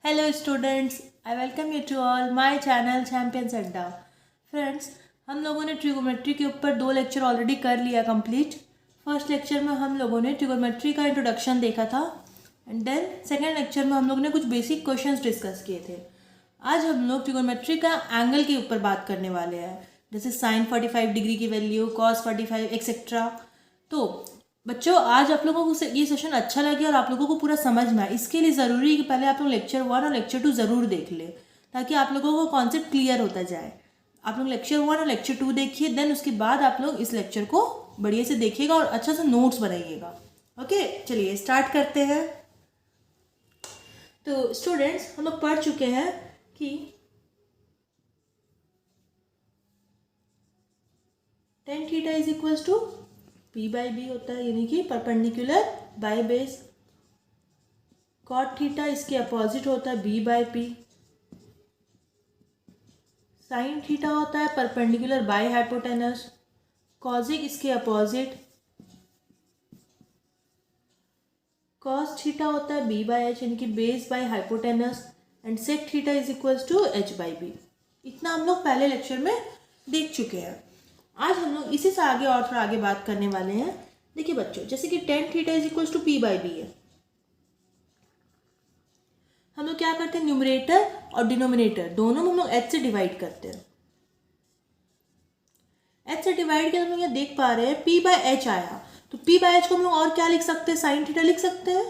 Hello students, I welcome you to all my channel Champions Adda. Friends, हम लोगों ने trigonometry के ऊपर 2 लेक्चर ऑलरेडी कर लिया कंप्लीट। फर्स्ट लेक्चर में हम लोगों ने ट्रिगोमेट्री का इंट्रोडक्शन देखा था एंड देन सेकेंड लेक्चर में हम लोगों ने कुछ बेसिक क्वेश्चंस डिस्कस किए थे। आज हम लोग ट्रिगोमेट्री का एंगल के ऊपर बात करने वाले हैं, जैसे साइन 45 डिग्री की वैल्यू, कॉस 45 एक्सेट्रा। तो बच्चों, आज आप लोगों को ये सेशन अच्छा लगे और आप लोगों को पूरा समझ में आए, इसके लिए ज़रूरी है कि पहले आप लोग लेक्चर 1 और लेक्चर 2 ज़रूर देख लें, ताकि आप लोगों को कॉन्सेप्ट क्लियर होता जाए। आप लोग लेक्चर 1 और लेक्चर 2 देखिए, देन उसके बाद आप लोग इस लेक्चर को बढ़िया से देखिएगा और अच्छा से नोट्स बनाइएगा। ओके, चलिए स्टार्ट करते हैं। तो स्टूडेंट्स, हम लोग पढ़ चुके हैं कि tan theta is equals to P by B होता है, यानी कि perpendicular by base. Cot theta इसके अपोजिट होता है B by P. Sine theta होता है परपेंडिकुलर बाय हाइपोटेनस। कॉजिक इसके अपोजिट। कॉस थीटा होता है B बाई एच, यानी कि base by hypotenuse. And sec theta is equals to H by B. इतना हम लोग पहले लेक्चर में देख चुके हैं। आज हम लोग इसी से आगे और थोड़ा आगे बात करने वाले हैं। देखिए बच्चों, जैसे कि tan theta is equals to P by B है, हम लोग क्या करते हैं, न्यूमरेटर और डिनोमिनेटर दोनों में हम लोग h से डिवाइड करते हैं। h से डिवाइड किया, हम लोग यहाँ देख पा रहे हैं P बाई एच आया, तो P बाई एच को हम लोग और क्या लिख सकते हैं, साइन थीटा लिख सकते हैं।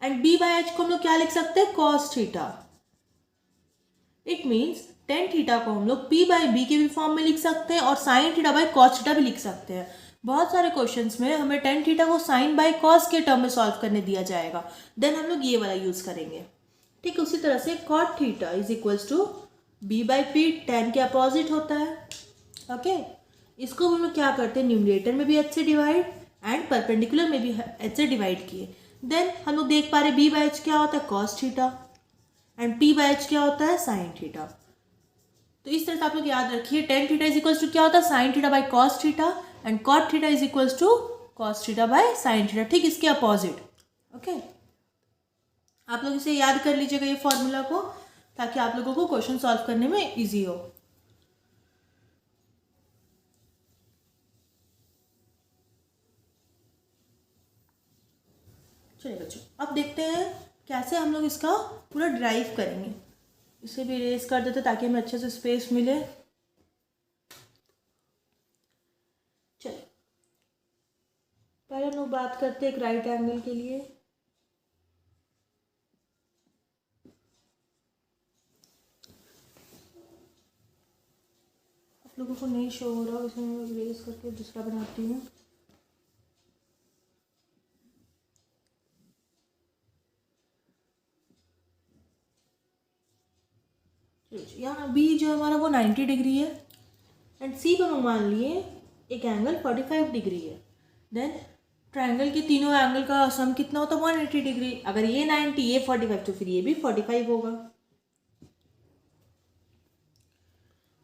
एंड B बाई एच को हम लोग क्या लिख सकते हैं, cos theta. It means tan theta को हम लोग P बाई बी के भी फॉर्म में लिख सकते हैं और sign theta by cos theta भी लिख सकते हैं। बहुत सारे क्वेश्चंस में हमें टेन थीटा को साइन बाई कॉस के टर्म में सॉल्व करने दिया जाएगा, देन हम लोग ये वाला यूज करेंगे। ठीक, उसी तरह से cot theta is equals to B by P, tan के अपोजिट होता है। ओके, इसको हम लोग क्या करते हैं, न्यूमरेटर में भी h से डिवाइड एंड परपेंडिकुलर में भी h से डिवाइड किए। देन हम लोग देख पा रहे B बाई एच क्या होता है, cos theta, and P by H क्या होता है, साइन थीटा। तो इस तरह से आप लोग याद रखिए, tan theta is equals to क्या होता है, sine theta by cos theta, and cot theta is equals to cos theta by sine theta. ठीक, इसके अपोजिट। ओके, आप लोग इसे याद कर लीजिएगा ये फॉर्मूला को, ताकि आप लोगों को क्वेश्चन सॉल्व करने में इजी हो। चलिए बच्चों, अब देखते हैं कैसे हम लोग इसका पूरा ड्राइव करेंगे। इसे भी इरेज कर देते ताकि हमें अच्छे से स्पेस मिले। चलिए, पहले हम लोग बात करते हैं एक राइट एंगल के लिए। आप लोगों को नहीं शो हो रहा, इसे मैं इरेज करके दूसरा बनाती हूँ। यहाँ बी जो हमारा वो 90 डिग्री है एंड सी पर हम मान लिए एक एंगल 45 डिग्री है। देन ट्रायंगल के तीनों एंगल का सम कितना होता है, 180 डिग्री। अगर ये 90, ये 45, तो फिर ये भी 45 होगा।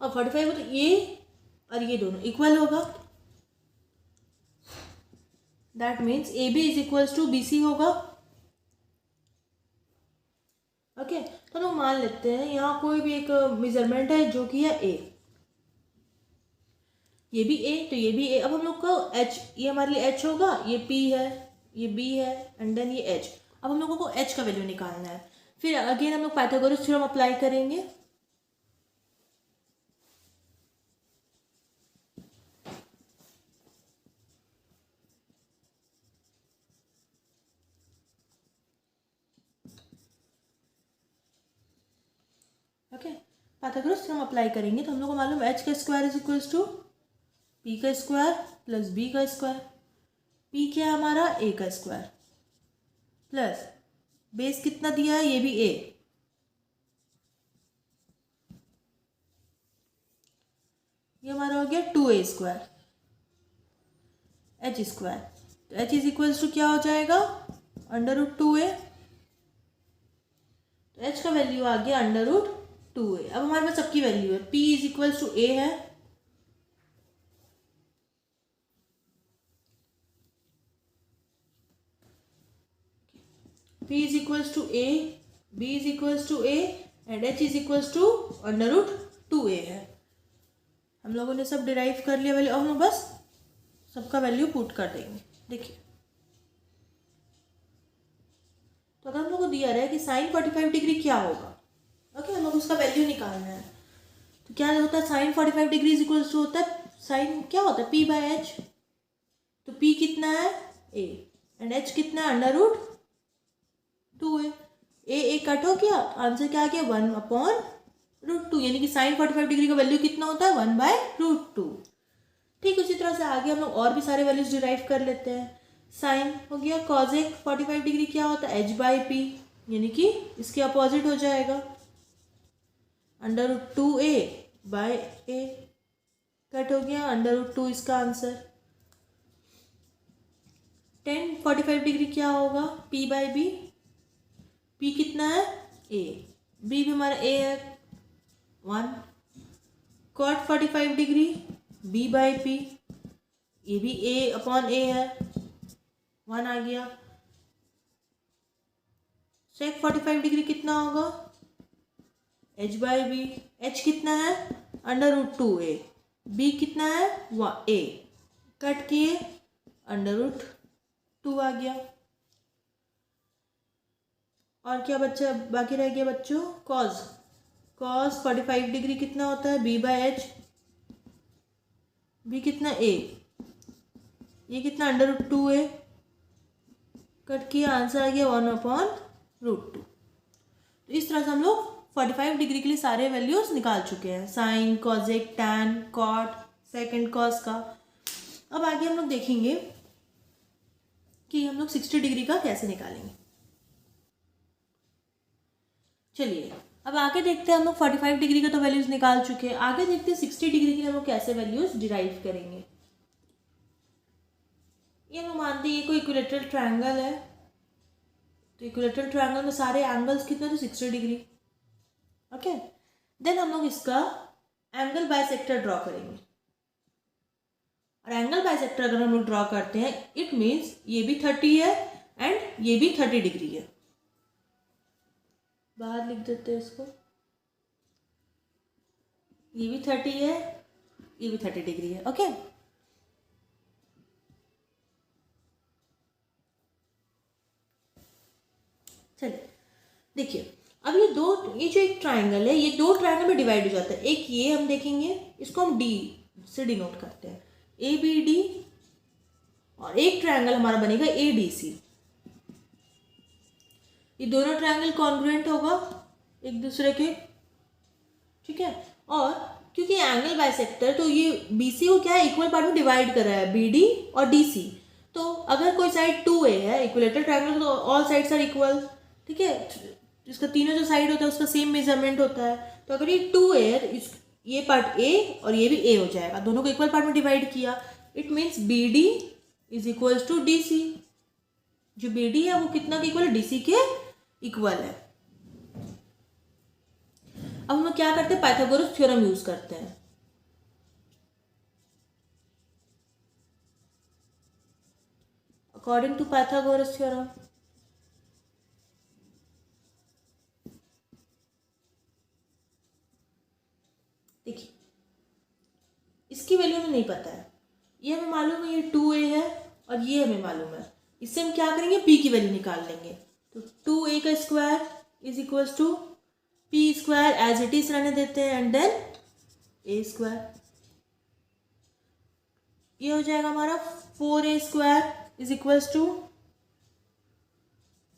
और 45 हो तो ये और ये दोनों इक्वल होगा। That means A B is equals to B C होगा। ओके, तो लोग मान लेते हैं यहाँ कोई भी एक मेजरमेंट है जो कि है ए, ये भी ए तो ये भी ए। अब हम लोग को एच, ये हमारे लिए एच होगा, ये पी है, ये बी है, एंड देन ये एच। अब हम लोगों को एच का वैल्यू निकालना है। फिर अगेन हम लोग पाइथागोरस थ्योरम अप्लाई करेंगे। ओके, पाइथागोरस थ्योरम अप्लाई करेंगे तो हम लोग को मालूम एच का square is equals to P का स्क्वायर प्लस बी का स्क्वायर। पी क्या है हमारा, ए का स्क्वायर, प्लस बेस कितना दिया है, ये भी ए, ये हमारा हो गया 2a स्क्वायर, एच स्क्वायर। तो एच इज इक्वल्स टू क्या हो जाएगा, अंडर रूट 2a। तो एच का वैल्यू आ गया अंडर रूट 2a। अब हमारे पास सबकी वैल्यू है, p is equals to a है, P is equals to A, B is equals to A and H is equals to √2A है। हम लोगों ने सब डिराइव कर लिया वैल्यू, अब हम बस सबका वैल्यू पुट कर देंगे। देखिए, तो अगर हम लोग को दिया रहा है कि साइन 45 डिग्री क्या होगा, ओके, हम लोग उसका वैल्यू निकालना है। तो क्या होता है, sine 45 degree is equals to होता है, साइन क्या होता है, P बाय H। तो P कितना है, A, एंड H कितना है, √2A। ए कट हो गया, आंसर क्या आ गया, 1/√2, यानी कि साइन 45 डिग्री का वैल्यू कितना होता है, 1/√2। ठीक उसी तरह से आगे हम लोग और भी सारे वैल्यूज डिराइव कर लेते हैं। साइन हो गया, कॉजेक 45 डिग्री क्या होता है, H/P, यानी कि इसके अपोजिट हो जाएगा, √2A/A, कट हो गया, √2 इसका आंसर। टेन 45 डिग्री क्या होगा, P/B, P कितना है, A, B भी हमारा A है, 1। कॉट 45 डिग्री, B/P, ये भी A/A है, 1 आ गया। सेक 45 डिग्री कितना होगा, H/B, H कितना है, √2A, B कितना है, A, कट किए, √2 आ गया। और क्या बच्चा बाकी रह गया बच्चों, कॉस 45 डिग्री कितना होता है, B/H, B कितना, A, ये कितना, √2A, कट किया, आंसर आ गया 1/√2। तो इस तरह से हम लोग 45 डिग्री के लिए सारे वैल्यूज निकाल चुके हैं, sine, cosec, tan, cot, second cos का। अब आगे हम लोग देखेंगे कि हम लोग 60 डिग्री का कैसे निकालेंगे। चलिए अब आगे देखते हैं, हम लोग 45 डिग्री का तो वैल्यूज निकाल चुके हैं, आगे देखते हैं 60 डिग्री के लिए हम लोग कैसे वैल्यूज डिराइव करेंगे। ये हम मानते हैं ये कोई इक्विलेटरल ट्रायंगल है, तो इक्विलेटरल ट्रायंगल में सारे एंगल्स कितने, तो 60 डिग्री, ओके। देन हम लोग इसका एंगल बाइसेक्टर ड्रॉ करेंगे, और एंगल बाइसेक्टर अगर हम लोग ड्रॉ करते हैं, इट मीन्स ये भी 30 है एंड ये भी 30 डिग्री है। बाहर लिख देते हैं इसको, ये भी 30 है, ये भी 30 डिग्री है, ओके। चलिए देखिए, अब ये जो एक ट्रायंगल है, ये 2 ट्रायंगल में डिवाइड हो जाता है। एक ये हम देखेंगे, इसको हम D से डिनोट करते हैं, ABD, और एक ट्रायंगल हमारा बनेगा ADC। ये दोनों ट्रायंगल कॉन्ग्रुएंट होगा एक दूसरे के, ठीक है। और क्योंकि एंगल बाइसेक्टर, तो ये BC को क्या है, इक्वल पार्ट में डिवाइड कर रहा है, BD और DC। तो अगर कोई साइड 2A है, इक्विलेटरल ट्रायंगल, तो ऑल साइड्स आर इक्वल, ठीक है, इसका तीनों जो साइड होता है उसका सेम मेजरमेंट होता है। तो अगर ये 2A है, तो ये पार्ट A और ये भी A हो जाएगा, दोनों को इक्वल पार्ट में डिवाइड किया, it means BD is equals to DC। जो BD है वो कितना के इक्वल है, DC के इक्वल है। अब हम लोग क्या करते हैं, पाइथागोरस थ्योरम यूज करते हैं। अकॉर्डिंग टू पाइथागोरस थ्योरम, देखिए इसकी वैल्यू हमें नहीं पता है, ये हमें मालूम है ये 2A है और ये हमें मालूम है, इससे हम क्या करेंगे, P की वैल्यू निकाल लेंगे। तो 2A का square is equals to P square as it is रहने देते हैं, एंड देन A स्क्वायर, ये हो जाएगा हमारा 4A square is equals to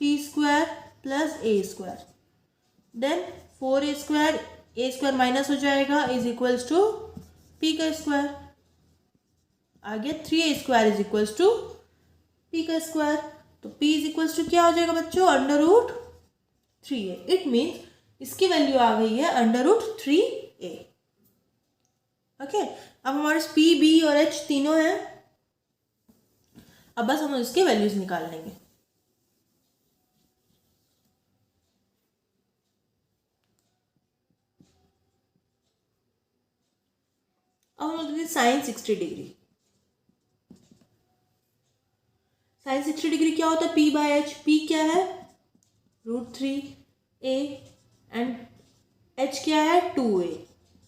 P square plus A square, then 4A square, A square minus हो जाएगा, इज इक्वल्स टू P का स्क्वायर, आगे 3A square is equals to P का square. तो P इज इक्वल्स टू क्या हो जाएगा बच्चों, √3A। इट मीन्स इसकी वैल्यू आ गई है √3A, ओके। अब हमारे P, B और H तीनों हैं, अब बस हम इसके वैल्यूज निकाल लेंगे। अब हम देखते हैं साइन 60 डिग्री। साइन 60 डिग्री क्या होता है, P/H। P क्या है, √3a एंड h क्या है 2a,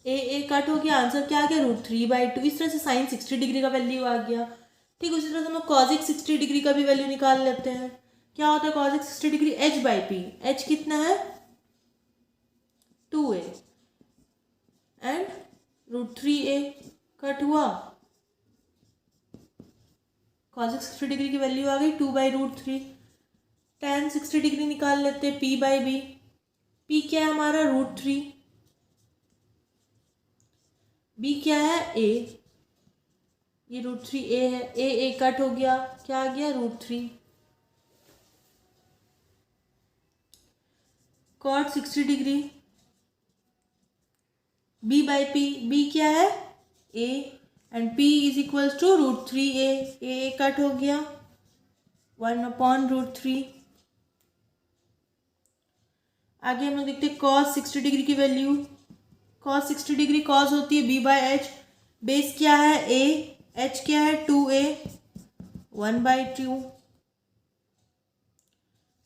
ए कट हो गया, आंसर क्या आ गया √3/2। इस तरह से साइन 60 डिग्री का वैल्यू आ गया। ठीक, उसी तरह से हम लोग कॉजिक 60 डिग्री का भी वैल्यू निकाल लेते हैं। क्या होता है कॉजिक 60 डिग्री, h/p, h कितना है 2a एंड √3a कट हुआ, कॉजिक 60 डिग्री की वैल्यू आ गई 2/√3। tan 60 डिग्री निकाल लेते हैं p/b, p क्या है हमारा √3, b क्या है a, ये √3a है, a कट हो गया, क्या आ गया √3। cot 60 डिग्री b/p, b क्या है a and p is equals to √3a, a cut हो गया 1/√3। आगे हम लोग देखते हैं cos 60 डिग्री की वैल्यू। cos 60 डिग्री cos होती है b/h, बेस क्या है a, h क्या है 2a 1/2।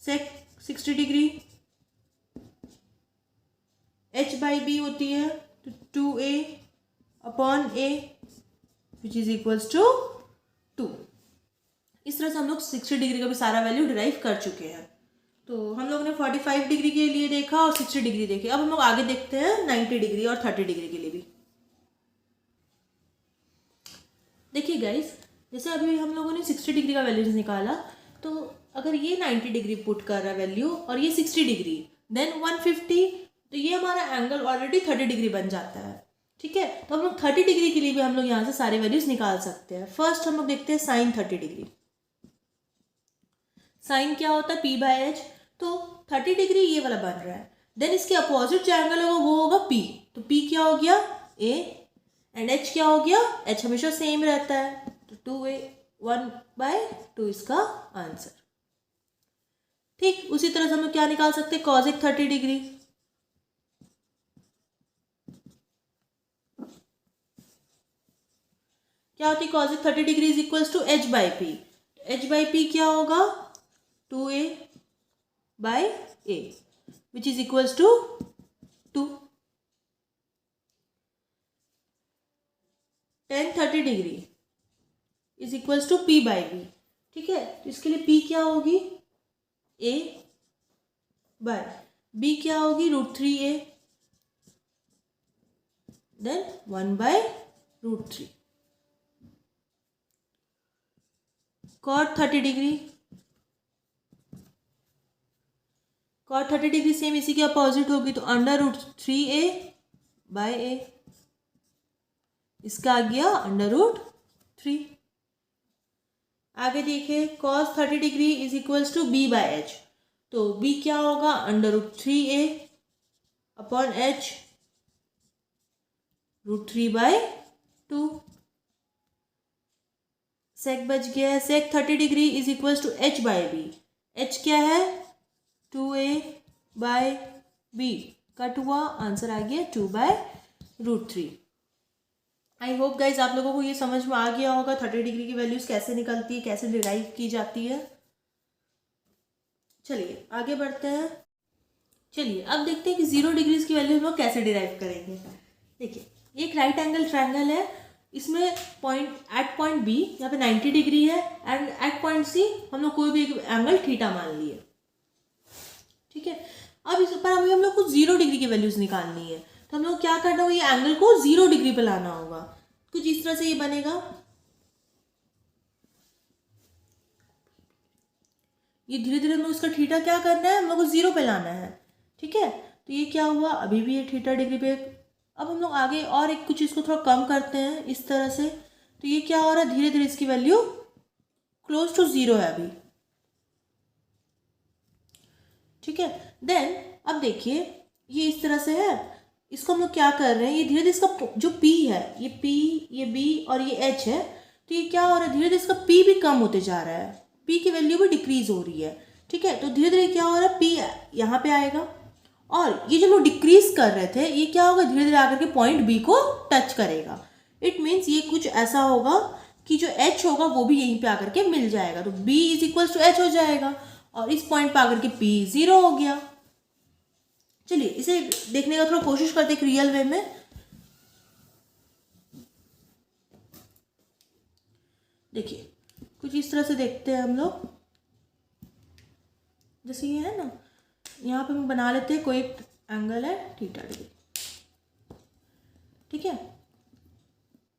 sec 60 डिग्री h/b होती है तो 2a/a which is equals to 2। इस तरह से हम लोग 60 डिग्री का भी सारा वैल्यू डिराइव कर चुके हैं। तो हम लोग ने 45 डिग्री के लिए देखा और 60 डिग्री देखे। अब हम लोग आगे देखते हैं 90 डिग्री और 30 डिग्री के लिए भी। देखिए गाइस, जैसे अभी हम लोगों ने 60 डिग्री का वैल्यू निकाला, तो अगर ये 90 डिग्री पुट कर रहा है वैल्यू और ये 60 डिग्री देन 150, तो ये हमारा एंगल ऑलरेडी 30 डिग्री बन जाता है। ठीक है, तो हम लोग 30 डिग्री के लिए भी हम लोग यहाँ से सारे वैल्यूज निकाल सकते हैं। फर्स्ट हम लोग देखते हैं साइन 30 डिग्री। साइन क्या होता है p/h, तो 30 डिग्री ये वाला बन रहा है, देन इसके अपोजिट जो एंगल होगा वो होगा p, तो p क्या हो गया a एंड h क्या हो गया, h हमेशा सेम रहता है, तो 2a 1/2 इसका आंसर। ठीक, उसी तरह से हम लोग क्या निकाल सकते हैं कॉजिक 30 डिग्री। क्या होती है cosec 30 degree is equals to h/p, h/p क्या होगा 2a/a which is equals to 2। tan 30 degree is equals to p/b। ठीक है, तो इसके लिए p क्या होगी a/b क्या होगी √3a then 1/√3। cot 30 degree, cot 30 degree same इसी के अपोजिट होगी, तो √3a/a इसका आ गया √3। आगे देखिए cos 30 degree is equals to b/h, तो b क्या होगा √3a/h √3/2। सेक बच गया है, sec 30 degree is equals to h/b, h क्या है 2a/b कट हुआ, आंसर आ गया 2/√3। आई होप गाइज आप लोगों को ये समझ में आ गया होगा 30 डिग्री की वैल्यूज कैसे निकलती है, कैसे डिराइव की जाती है। चलिए आगे बढ़ते हैं। चलिए अब देखते हैं कि 0 डिग्रीज की वैल्यू हम लोग कैसे डिराइव करेंगे। देखिए एक राइट एंगल ट्रायंगल है, इसमें पॉइंट बी यहाँ पे 90 डिग्री है एंड एट पॉइंट सी हम लोग कोई भी एक एंगल थीटा मान लिए। ठीक है, अब इस पर अभी हम लोग को 0 डिग्री की वैल्यूज निकालनी है, तो हम लोग क्या करना होगा, ये एंगल को 0 डिग्री पे लाना होगा। कुछ इस तरह से ये बनेगा, ये धीरे धीरे हम लोग इसका थीटा क्या करना है, हम लोग को 0 पे लाना है। ठीक है, तो ये क्या हुआ, अभी भी ये थीटा डिग्री पे। अब हम लोग आगे और एक कुछ इसको थोड़ा कम करते हैं इस तरह से, तो ये क्या हो रहा है, धीरे धीरे इसकी वैल्यू क्लोज टू 0 है अभी। ठीक है, देन अब देखिए ये इस तरह से है, इसको हम लोग क्या कर रहे हैं, ये धीरे धीरे इसका जो P है, ये P, ये B और ये H है, तो ये क्या हो रहा है, धीरे धीरे इसका P भी कम होते जा रहा है, P की वैल्यू भी डिक्रीज हो रही है। ठीक है, तो धीरे धीरे क्या हो रहा है, P यहाँ पे आएगा और ये जो लोग डिक्रीज कर रहे थे ये क्या होगा, धीरे धीरे आकर के पॉइंट B को टच करेगा। इट मीन्स ये कुछ ऐसा होगा कि जो H होगा वो भी यहीं पे आकर के मिल जाएगा, तो B is equals to H हो जाएगा। और इस पॉइंट पर आकर के P 0 हो गया। चलिए इसे देखने का थोड़ा कोशिश करते हैं रियल वे में। देखिए कुछ इस तरह से देखते हैं हम लोग, जैसे ये है ना, यहाँ पे हम बना लेते हैं कोई एक एंगल है थीटा डिग्री, ठीक है,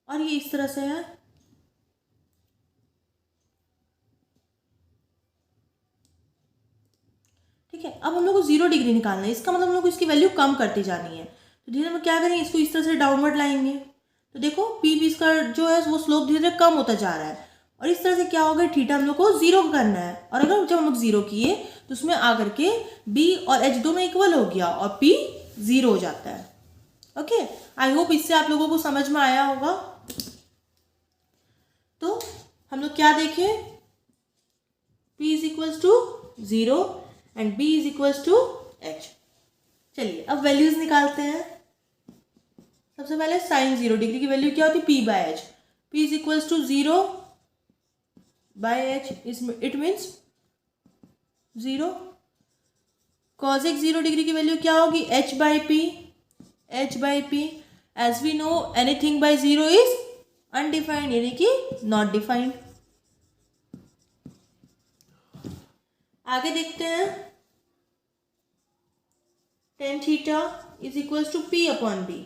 और ये इस तरह से है, ठीक है। अब हम लोग को 0 डिग्री निकालना है, इसका मतलब हम लोग को इसकी वैल्यू कम करती जानी है। तो धीरे हम क्या करेंगे, इसको इस तरह से डाउनवर्ड लाएंगे। तो देखो पी बी इसका जो है वो स्लोप धीरे धीरे कम होता जा रहा है, और इस तरह से क्या होगा, थीटा हम लोग को 0 करना है। और अगर जब हम लोग 0 किए तो उसमें आकर के बी और एच दोनों इक्वल हो गया और पी 0 हो जाता है। ओके, आई होप इससे आप लोगों को समझ में आया होगा। तो हम लोग क्या देखें, P is equals to 0 and B is equals to H। चलिए अब वैल्यूज निकालते हैं। सबसे पहले साइन 0 डिग्री की वैल्यू क्या होती है, P by H। P is equals to 0 by H, it means 0। Cosec 0 degree की वैल्यू क्या होगी, H by P। H by P, as we know anything by 0 is undefined, यानी कि नॉट डिफाइंड। आगे देखते हैं, tan theta is equals to P upon B।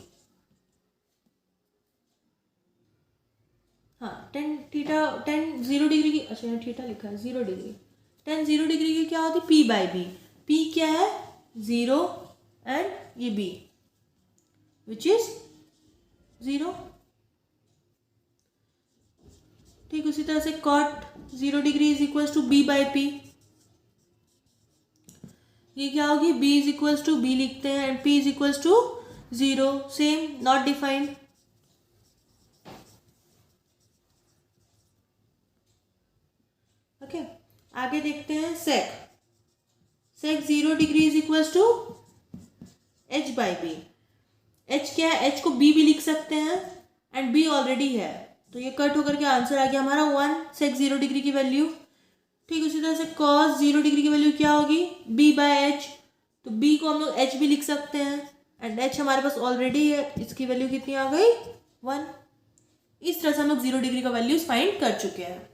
हाँ, tan 0 degree की, अच्छा यहाँ थीटा लिखा है 0 डिग्री, टेन 0 डिग्री की क्या होती है, P बाई B। P क्या है, 0 एंड ये B विच इज 0। ठीक, उसी तरह से cot 0 degree is equals to B by P। ये क्या होगी, B is equals to B लिखते हैं and P is equals to 0, same, not defined. Okay, आगे देखते हैं sec 0 degree is equals to H by B। H क्या है, H को B भी लिख सकते हैं एंड B ऑलरेडी है, तो ये कट होकर के आंसर आ गया हमारा 1 सेक 0 डिग्री की वैल्यू। ठीक, उसी तरह से कॉस 0 डिग्री की वैल्यू क्या होगी, B बाय H। तो B को हम लोग H भी लिख सकते हैं एंड H हमारे पास ऑलरेडी है, इसकी वैल्यू कितनी आ गई, 1। इस तरह से हम लोग 0 डिग्री का वैल्यूज फाइंड कर चुके हैं।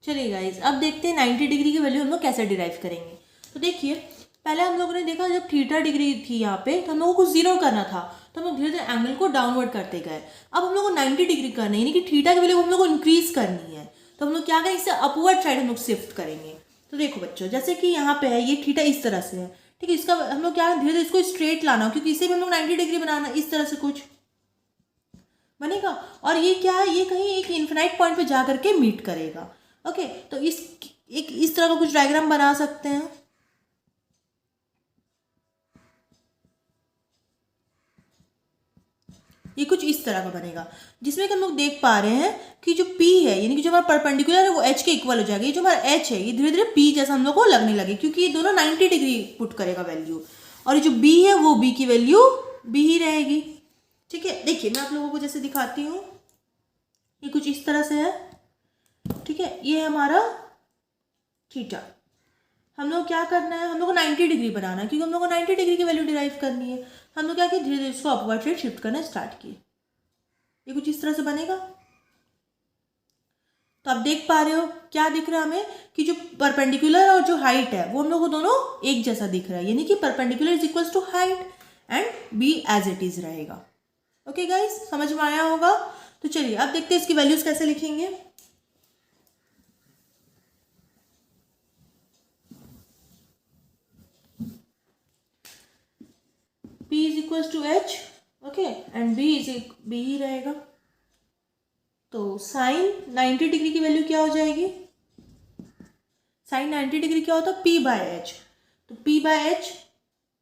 चलिए गाइज, अब देखते हैं 90 डिग्री की वैल्यू हम लोग कैसे डिराइव करेंगे। तो देखिए, पहले हम लोगों ने देखा जब थीटा डिग्री थी यहाँ पे, तो हम लोगों को 0 करना था, तो हम लोग धीरे धीरे एंगल को डाउनवर्ड करते गए। अब हम लोग को 90 डिग्री करनी है, यानी कि थीटा की वैल्यू हम लोग को इंक्रीज करनी है। तो हम लोग क्या करें, इससे अपवर्ड साइड हम लोग शिफ्ट करेंगे। तो देखो बच्चों, जैसे कि यहाँ पे है ये थीटा इस तरह से है, ठीक है, इसका हम लोग क्या धीरे धीरे इसको स्ट्रेट लाना, क्योंकि इसे भी हम लोग 90 डिग्री बनाना, इस तरह से कुछ बनेगा। और ये क्या है, ये कहीं एक इन्फिनाइट पॉइंट पे जा करके मीट करेगा। ओके, तो इस तरह का कुछ डायग्राम बना सकते हैं। ये कुछ इस तरह का बनेगा, जिसमें कि हम लोग देख पा रहे हैं कि जो P है, यानी कि जो हमारा परपेंडिकुलर है वो H के इक्वल हो जाएगा। ये जो हमारा H है, ये धीरे धीरे P जैसा हम लोग को लगने लगे, क्योंकि ये दोनों 90 डिग्री पुट करेगा वैल्यू, और ये जो B है वो B की वैल्यू B ही रहेगी। ठीक है, देखिए मैं आप लोगों को जैसे दिखाती हूँ, ये कुछ इस तरह से है, ठीक है, ये है हमारा थीटा। हम लोग क्या करना है, हम लोग को 90 डिग्री बनाना है, क्योंकि हम लोग को 90 डिग्री की वैल्यू डिराइव करनी है। हम लोग क्या किए, धीरे धीरे इसको अपवर्ड साइड शिफ्ट करना स्टार्ट किए। ये कुछ इस तरह से बनेगा। तो आप देख पा रहे हो क्या दिख रहा है हमें, कि जो परपेंडिकुलर और जो हाइट है वो हम लोग को दोनों एक जैसा दिख रहा है, यानी कि perpendicular is equals to height and B as it is रहेगा। ओके गाइस, समझ में आया होगा। तो चलिए अब देखते हैं इसकी वैल्यूज कैसे लिखेंगे। P is equals to H, okay, and B ही रहेगा। तो साइन 90 डिग्री की वैल्यू क्या हो जाएगी, साइन 90 डिग्री क्या होता है, P बाय H। तो P बाय H,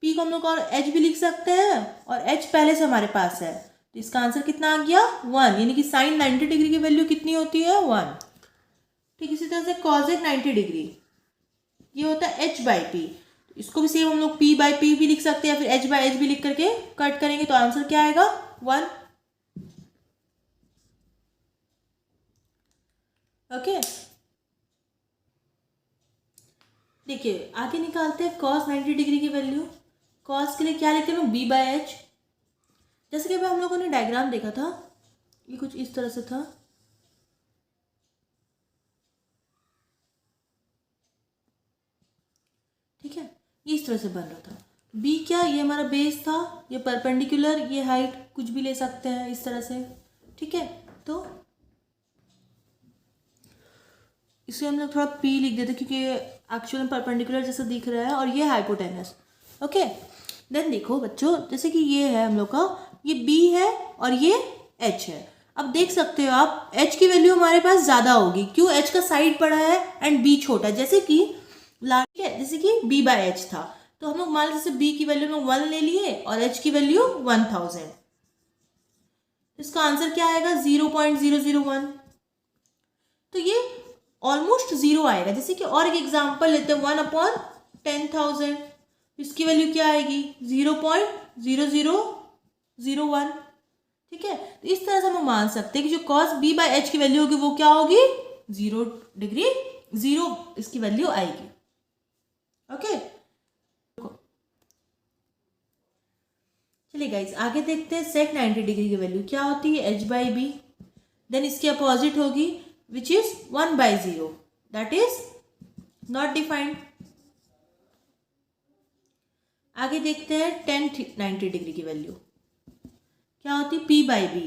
P को हम लोग और H भी लिख सकते हैं, और H पहले से हमारे पास है, तो इसका आंसर कितना आ गया, 1, यानी कि साइन 90 डिग्री की वैल्यू कितनी होती है, 1। ठीक, इसी तरह से कॉसेक 90 डिग्री ये होता है H बाई P। इसको भी सेम हम लोग P बाई P भी लिख सकते हैं, फिर H बाई H भी लिख करके कट करेंगे, तो आंसर क्या आएगा, 1। ओके, देखिए आगे निकालते हैं cos 90 डिग्री की वैल्यू। cos के लिए क्या लिखते हैं हम b बाय एच। जैसे कि अभी हम लोगों ने डायग्राम देखा था, ये कुछ इस तरह से था। ठीक है, ये इस तरह से बन रहा था। b क्या, ये हमारा बेस था, ये परपेंडिकुलर, ये हाइट कुछ भी ले सकते हैं इस तरह से। ठीक है, तो इसे हम लोग थोड़ा p लिख देते क्योंकि ये एक्चुअल में परपेंडिकुलर जैसा दिख रहा है और ये हाइपोटेनस। ओके, देन देखो बच्चों, जैसे कि ये है हम लोग का, ये b है और ये h है। अब देख सकते हो आप h की वैल्यू हमारे पास ज़्यादा होगी, क्यों, h का साइड बड़ा है एंड b छोटा। जैसे कि ठीक है, जैसे कि b बाय h था, तो हम लोग मान लीजिए जैसे b की वैल्यू में 1 ले लिए और h की वैल्यू 1000। इसका आंसर क्या आएगा, 0.001। तो ये ऑलमोस्ट जीरो आएगा। जैसे कि और एक एग्जांपल लेते हैं, 1/10,000, इसकी वैल्यू क्या आएगी, 0.0001। ठीक है, तो इस तरह से हम मान सकते हैं कि जो cos b बाय h की वैल्यू होगी वो क्या होगी, 0 डिग्री, 0 इसकी वैल्यू आएगी। ओके, चलिए गाइस आगे देखते हैं sec 90 डिग्री की वैल्यू क्या होती है, h बाई बी। देन इसकी अपोजिट होगी which is 1/0, that is not defined. आगे देखते हैं tan 90 डिग्री की वैल्यू क्या होती है, p बाई बी।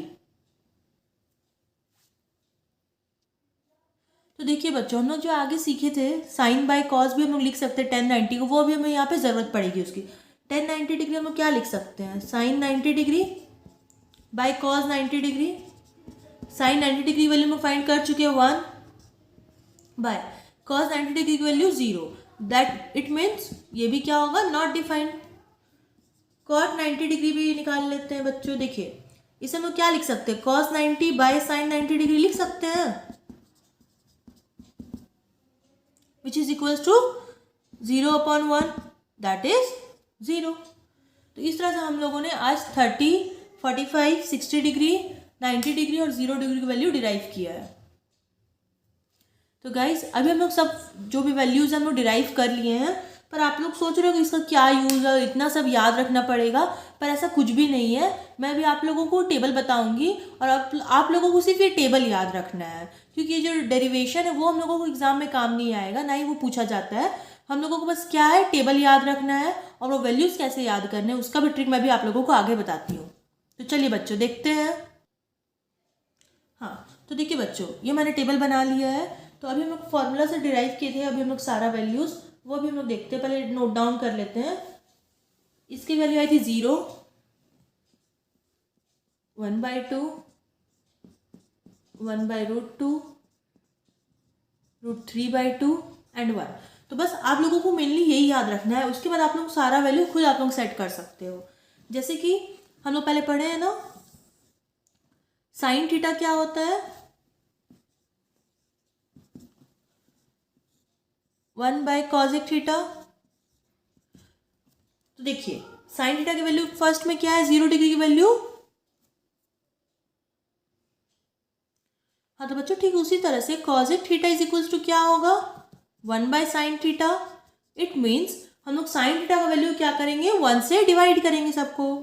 तो देखिए बच्चों, हम लोग जो आगे सीखे थे साइन बाय कॉस भी हम लोग लिख सकते हैं tan 90 को, वो भी हमें यहाँ पे जरूरत पड़ेगी उसकी। tan 90 डिग्री हम लोग क्या लिख सकते हैं, sine 90 degree by cos 90 degree. Sine 90 degree value में फाइंड कर चुके हैं 1 बाय कॉस 90 डिग्री की वैल्यू 0, दैट इट मीन्स ये भी क्या होगा, नॉट डिफाइंड। कॉट 90 डिग्री भी निकाल लेते हैं बच्चों। देखिए इसे हम लोग क्या लिख सकते हैं, कॉस 90 बाय साइन 90 डिग्री लिख सकते हैं, which is equals to 0/1, that is 0। तो इस तरह से हम लोगों ने आज 30, 45, 60 डिग्री, 90 डिग्री और 0 डिग्री की वैल्यू डिराइव किया है। तो गाइस अभी हम लोग सब जो भी वैल्यूज हम लोग डिराइव कर लिए हैं, पर आप लोग सोच रहे हो कि इसका क्या यूज़ है, इतना सब याद रखना पड़ेगा, पर ऐसा कुछ भी नहीं है। मैं भी आप लोगों को टेबल बताऊंगी और आप लोगों को सिर्फ ये टेबल याद रखना है, क्योंकि ये जो डेरिवेशन है वो हम लोगों को एग्जाम में काम नहीं आएगा, ना ही वो पूछा जाता है। हम लोगों को बस क्या है, टेबल याद रखना है और वो वैल्यूज़ कैसे याद करने हैं उसका भी ट्रिक मैं भी आप लोगों को आगे बताती हूँ। तो चलिए बच्चों देखते हैं। हाँ, तो देखिए बच्चों, ये मैंने टेबल बना लिया है। तो अभी हम लोग फॉर्मूला से डिराइव किए थे, अभी हम लोग सारा वैल्यूज़ वो भी हम लोग देखते हैं। पहले नोट डाउन कर लेते हैं। इसकी वैल्यू आई थी 0, 1/2, 1/√2, √3/2 एंड 1। तो बस आप लोगों को मेनली यही याद रखना है, उसके बाद आप लोग सारा वैल्यू खुद आप लोग सेट कर सकते हो। जैसे कि हम लोग पहले पढ़े हैं ना, साइन थीटा क्या होता है, 1/cosec थीटा। तो देखिए साइन थीटा की वैल्यू फर्स्ट में क्या है, 0 डिग्री की वैल्यू। हाँ तो बच्चों ठीक उसी तरह से cosec theta is equals to क्या होगा, 1/sin थीटा। इट मीन्स हम लोग साइन थीटा का वैल्यू क्या करेंगे, 1 से डिवाइड करेंगे सबको।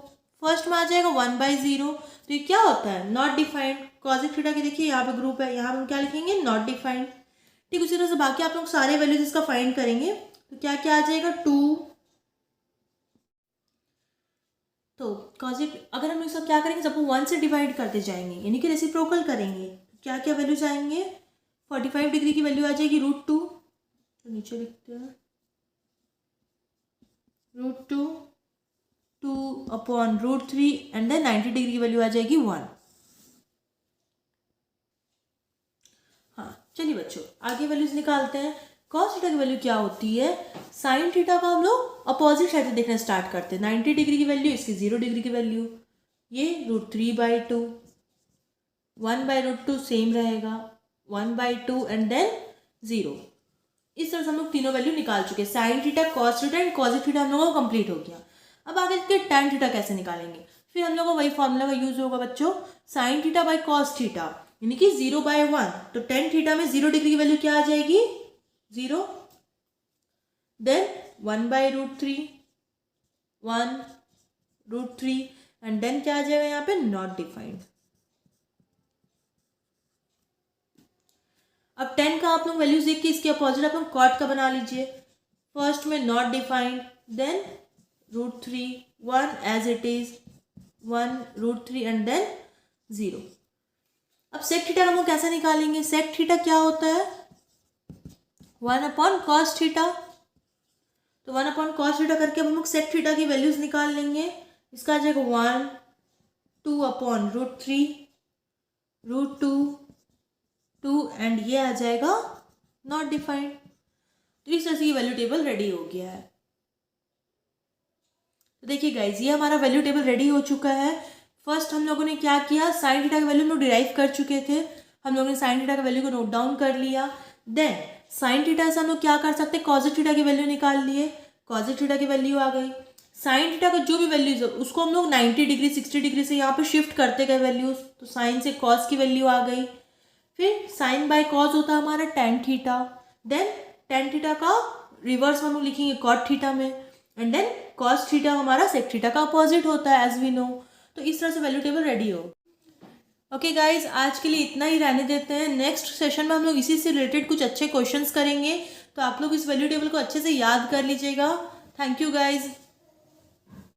फर्स्ट में आ जाएगा 1/0, तो ये क्या होता है, नॉट डिफाइंड। cosec थीटा की देखिए यहाँ पे ग्रुप है, यहाँ हम क्या लिखेंगे, नॉट डिफाइंड। ठीक उसी तरह से बाकी आप लोग सारे वैल्यूज इसका फाइंड करेंगे, तो क्या क्या आ जाएगा, 2। तो cosec अगर हम इसका क्या करेंगे, सबको 1 से डिवाइड करते जाएंगे, यानी कि रेसिप्रोकल करेंगे, तो क्या क्या वैल्यूज आएंगे, 45 डिग्री की वैल्यू आ जाएगी √2, तो नीचे लिखते हैं √2, 2/√3 एंड देन 90 डिग्री की वैल्यू आ जाएगी 1। हाँ चलिए बच्चों आगे वैल्यूज निकालते हैं। cos थीटा की वैल्यू क्या होती है, साइन थीटा का हम लोग अपोजिट साइड से देखना स्टार्ट करते हैं। 90 डिग्री की वैल्यू, इसकी 0 डिग्री की वैल्यू, ये √3/2, 1/√2 सेम रहेगा, 1/2 एंड देन 0। इस तरह से हम लोग तीनों वैल्यू निकाल चुके हैं। Sine theta, cos theta and cosec theta हम लोगों का कंप्लीट हो गया। अब आगे के tan थीटा कैसे निकालेंगे, फिर हम लोग को वही फॉर्मूला का यूज होगा बच्चों, sign theta by cos theta, यानी कि 0/1। तो tan थीटा में 0 डिग्री की वैल्यू क्या आ जाएगी, 0। देन 1/√3, 1√3 एंड देन क्या आ जाएगा यहाँ पे नॉट डिफाइंड। अब 10 का आप लोग वैल्यूज देख के इसके अपोजिट आप लोग कॉट का बना लीजिए। फर्स्ट में not defined, then √3, 1 as it is, 1√3 and then 0। अब सेक थीटा हम लोग कैसे निकालेंगे? सेक थीटा क्या होता है? 1/cos theta. तो 1/cos थीटा करके हम लोग सेक थीटा की वैल्यूज निकाल लेंगे। इसका आ जाएगा 1, 2/√3, √2, 2 एंड ये आ जाएगा नॉट डिफाइंड। तो इस तरह से ये वैल्यू टेबल रेडी हो गया है। तो देखिए गाइज, ये हमारा वैल्यू टेबल रेडी हो चुका है। फर्स्ट हम लोगों ने क्या किया, साइन थीटा का वैल्यू हम लोग डिराइव कर चुके थे। हम लोगों ने साइन थीटा का वैल्यू को नोट डाउन कर लिया। देन साइन थीटा से हम लोग क्या कर सकते हैं, कॉसेक थीटा की वैल्यू निकाल लिए। कॉसेक थीटा की वैल्यू आ गई। साइन थीटा का जो भी वैल्यूज है उसको हम लोग 90 डिग्री 60 डिग्री से यहाँ पे शिफ्ट करते गए वैल्यूज। तो साइन से कॉस की वैल्यू आ गई। फिर साइन बाय कॉस होता है हमारा tan theta. Then tan theta का रिवर्स हम लोग लिखेंगे कॉट थीटा में, एंड देन कॉस थीटा हमारा सेक थीटा का अपोजिट होता है एज वी नो। तो इस तरह से वैल्यू टेबल रेडी हो। ओके गाइज, आज के लिए इतना ही रहने देते हैं। नेक्स्ट सेशन में हम लोग इसी से रिलेटेड कुछ अच्छे क्वेश्चंस करेंगे। तो आप लोग इस वैल्यू टेबल को अच्छे से याद कर लीजिएगा। Thank you guys.